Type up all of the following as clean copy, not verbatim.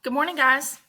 Good morning, guys.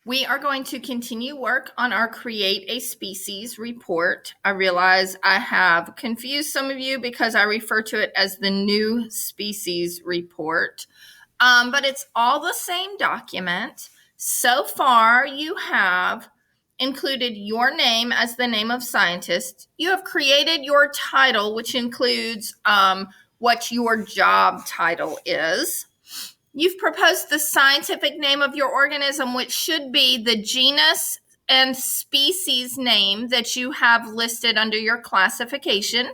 We are going to continue work on our Create a Species report. I realize I have confused some of you because I refer to it as the new species report, but it's all the same document. So far, you have included your name as the name of scientist. You have created your title, which includes what your job title is. You've proposed the scientific name of your organism, which should be the genus and species name that you have listed under your classification.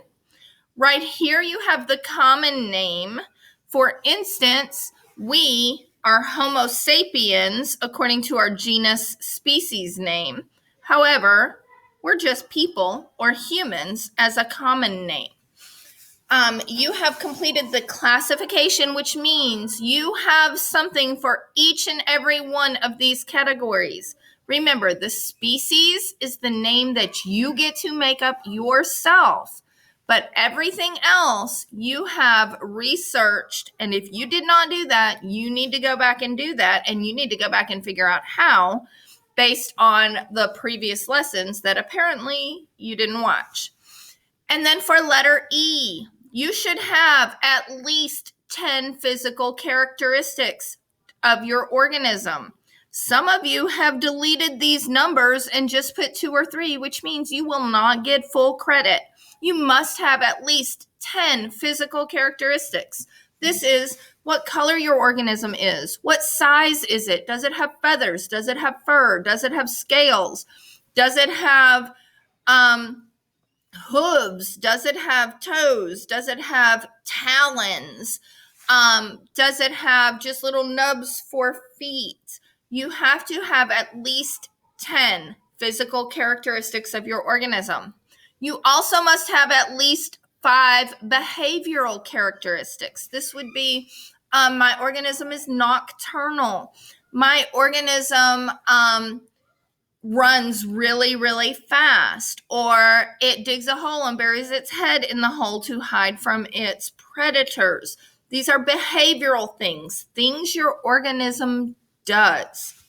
Right here, you have the common name. For instance, we are Homo sapiens according to our genus species name. However, we're just people or humans as a common name. You have completed the classification, which means you have something for each and every one of these categories. Remember, the species is the name that you get to make up yourself, but everything else you have researched. And if you did not do that, you need to go back and do that. And you need to go back and figure out how based on the previous lessons that apparently you didn't watch. And then for letter E, you should have at least 10 physical characteristics of your organism. Some of you have deleted these numbers and just put 2 or 3, which means you will not get full credit. You must have at least 10 physical characteristics. This is what color your organism is. What size is it? Does it have feathers? Does it have fur? Does it have scales? Does it have hooves? Does it have toes? Does it have talons? Does it have just little nubs for feet? You have to have at least 10 physical characteristics of your organism. You also must have at least 5 behavioral characteristics. This would be my organism is nocturnal. My organism runs really, really fast, or it digs a hole and buries its head in the hole to hide from its predators. These are behavioral things your organism does.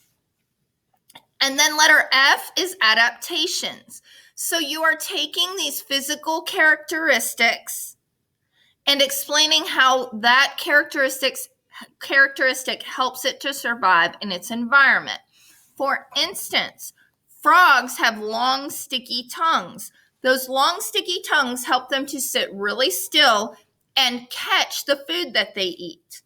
And then letter F is adaptations. So you are taking these physical characteristics and explaining how that characteristic helps it to survive in its environment. For instance, frogs have long, sticky tongues. Those long, sticky tongues help them to sit really still and catch the food that they eat.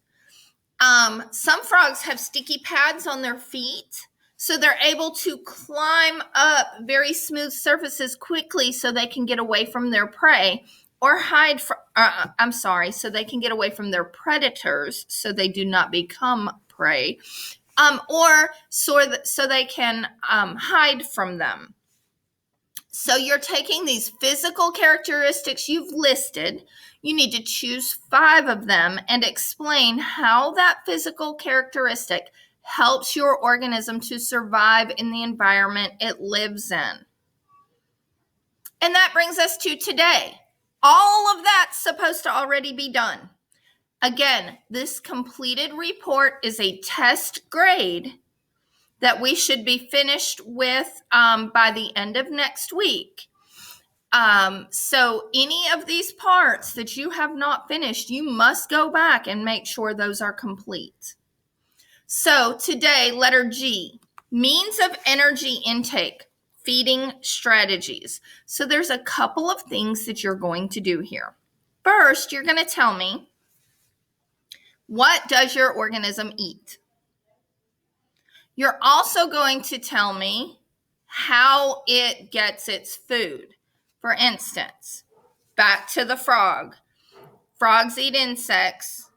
Some frogs have sticky pads on their feet, so they're able to climb up very smooth surfaces quickly so they can get away from their prey, or so they can get away from their predators so they do not become prey. Or so they can hide from them. So you're taking these physical characteristics you've listed. You need to choose 5 of them and explain how that physical characteristic helps your organism to survive in the environment it lives in. And that brings us to today. All of that's supposed to already be done. Again, this completed report is a test grade that we should be finished with by the end of next week. So any of these parts that you have not finished, you must go back and make sure those are complete. So today, letter G, means of energy intake, feeding strategies. So there's a couple of things that you're going to do here. First, you're going to tell me, what does your organism eat? You're also going to tell me how it gets its food. For instance, back to the frog. Frogs eat insects,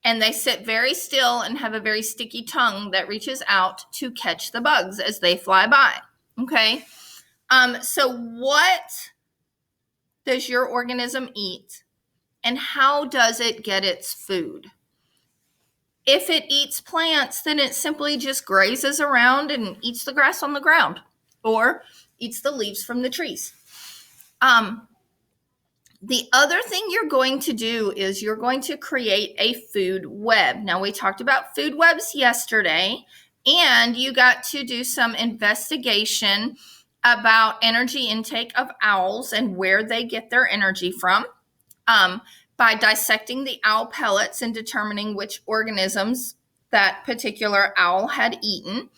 and they sit very still and have a very sticky tongue that reaches out to catch the bugs as they fly by. Okay? So what does your organism eat, and how does it get its food? If it eats plants, then it simply just grazes around and eats the grass on the ground or eats the leaves from the trees. The other thing you're going to do is you're going to create a food web. Now, we talked about food webs yesterday, and you got to do some investigation about energy intake of owls and where they get their energy from, by dissecting the owl pellets and determining which organisms that particular owl had eaten.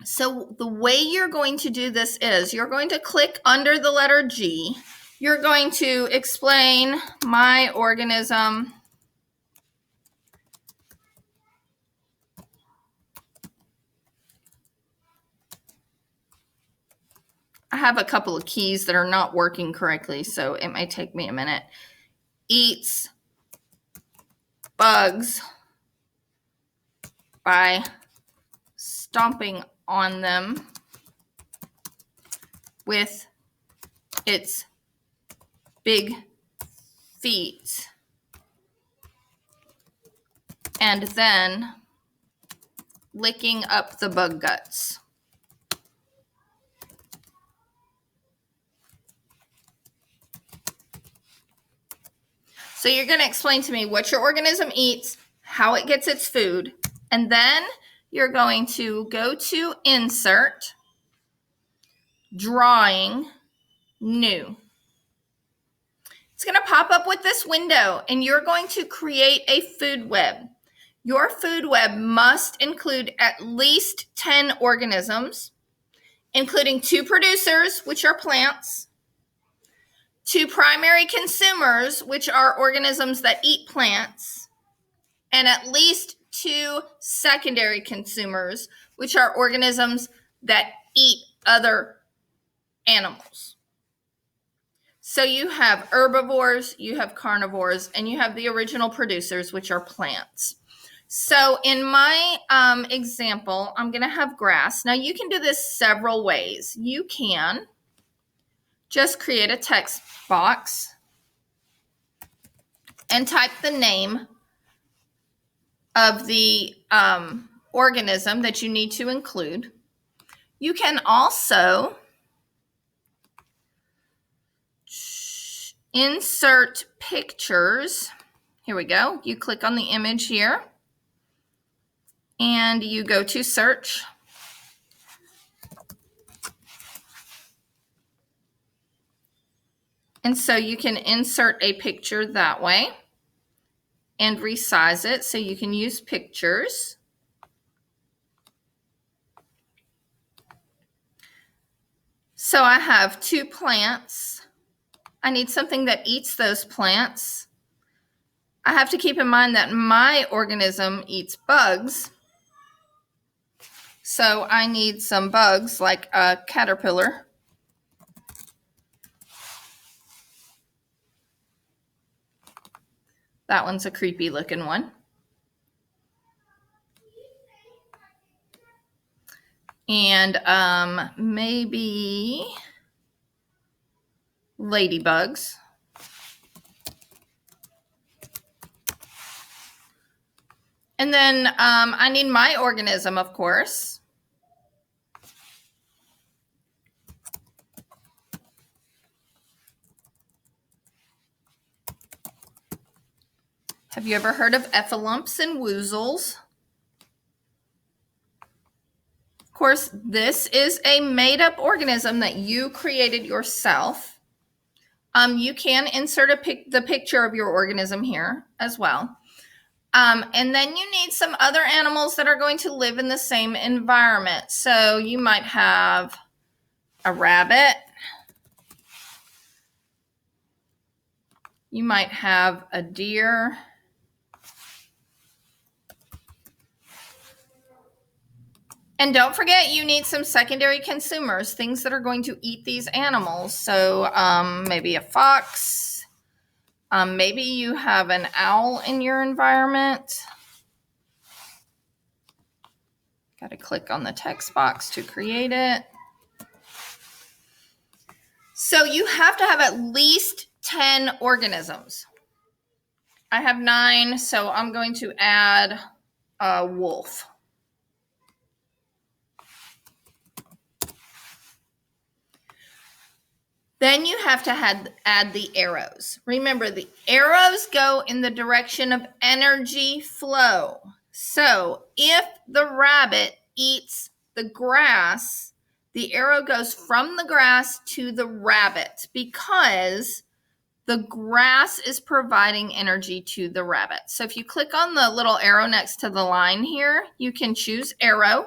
So the way you're going to do this is you're going to click under the letter G. You're going to explain my organism I have a couple of keys that are not working correctly, so it may take me a minute. Eats bugs by stomping on them with its big feet, and then licking up the bug guts. So you're going to explain to me what your organism eats, how it gets its food, and then you're going to go to Insert, Drawing, New. It's going to pop up with this window, and you're going to create a food web. Your food web must include at least 10 organisms, including 2 producers, which are plants, 2 primary consumers, which are organisms that eat plants, and at least 2 secondary consumers, which are organisms that eat other animals. So you have herbivores, you have carnivores, and you have the original producers, which are plants. So in my example, I'm going to have grass. Now you can do this several ways. You can just create a text box and type the name of the organism that you need to include. You can also insert pictures. Here we go. You click on the image here and you go to search. And so you can insert a picture that way and resize it so you can use pictures. So I have 2 plants. I need something that eats those plants. I have to keep in mind that my organism eats bugs. So I need some bugs like a caterpillar. That one's a creepy looking one. And maybe ladybugs. And then I need my organism, of course. Have you ever heard of effalumps and woozles? Of course, this is a made-up organism that you created yourself. You can insert the picture of your organism here as well. And then you need some other animals that are going to live in the same environment. So you might have a rabbit. You might have a deer. And don't forget, you need some secondary consumers, things that are going to eat these animals. So maybe a fox. Maybe you have an owl in your environment. Got to click on the text box to create it. So you have to have at least 10 organisms. I have 9, so I'm going to add a wolf. Then you have to add the arrows. Remember, the arrows go in the direction of energy flow. So if the rabbit eats the grass, the arrow goes from the grass to the rabbit because the grass is providing energy to the rabbit. So if you click on the little arrow next to the line here, you can choose arrow.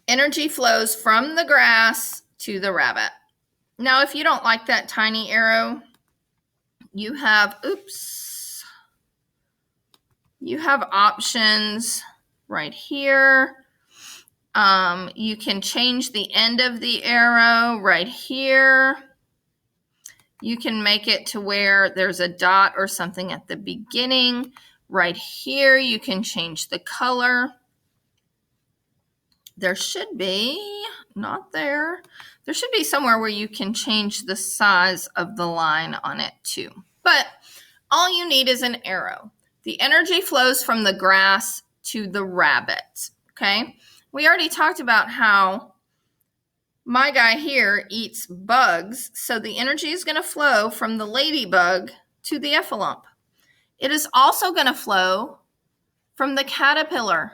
Energy flows from the grass to the rabbit. Now, if you don't like that tiny arrow, you have options right here. You can change the end of the arrow right here. You can make it to where there's a dot or something at the beginning. Right here, you can change the color. There should be, not there. There should be somewhere where you can change the size of the line on it too. But all you need is an arrow. The energy flows from the grass to the rabbit, okay? We already talked about how my guy here eats bugs, so the energy is going to flow from the ladybug to the effalump. It is also going to flow from the caterpillar.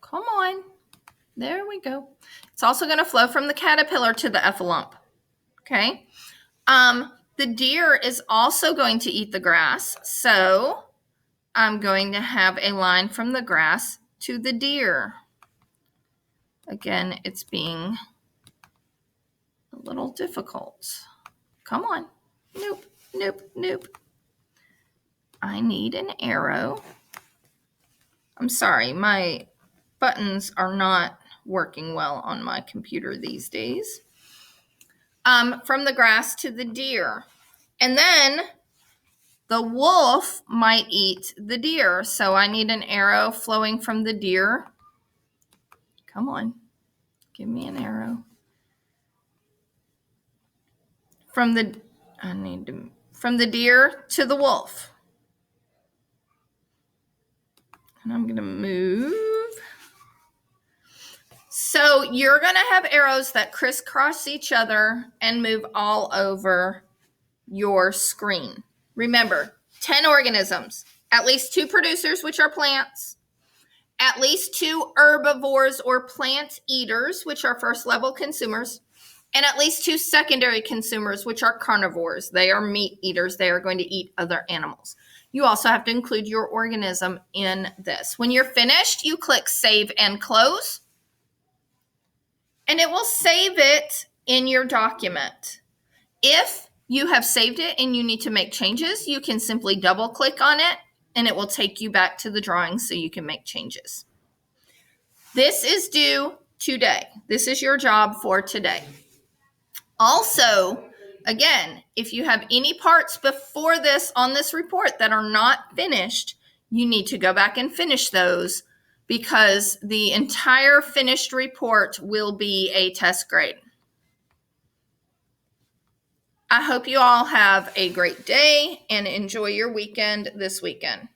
Come on. There we go. It's also going to flow from the caterpillar to the effalump. Okay. The deer is also going to eat the grass, so I'm going to have a line from the grass to the deer. Again, it's being a little difficult. Come on. Nope, nope, nope. I need an arrow. I'm sorry, my buttons are not working well on my computer these days. From the grass to the deer. And then the wolf might eat the deer. So I need an arrow flowing from the deer. Come on, give me an arrow. From the deer to the wolf. And I'm going to move. So you're going to have arrows that crisscross each other and move all over your screen. Remember, 10 organisms, at least 2 producers, which are plants, at least 2 herbivores or plant eaters, which are first level consumers, and at least 2 secondary consumers, which are carnivores. They are meat eaters. They are going to eat other animals. You also have to include your organism in this. When you're finished, you click Save and Close, and it will save it in your document. If you have saved it and you need to make changes, you can simply double click on it and it will take you back to the drawing so you can make changes. This is due today. This is your job for today. Also, again, if you have any parts before this on this report that are not finished, you need to go back and finish those because the entire finished report will be a test grade. I hope you all have a great day and enjoy your weekend this weekend.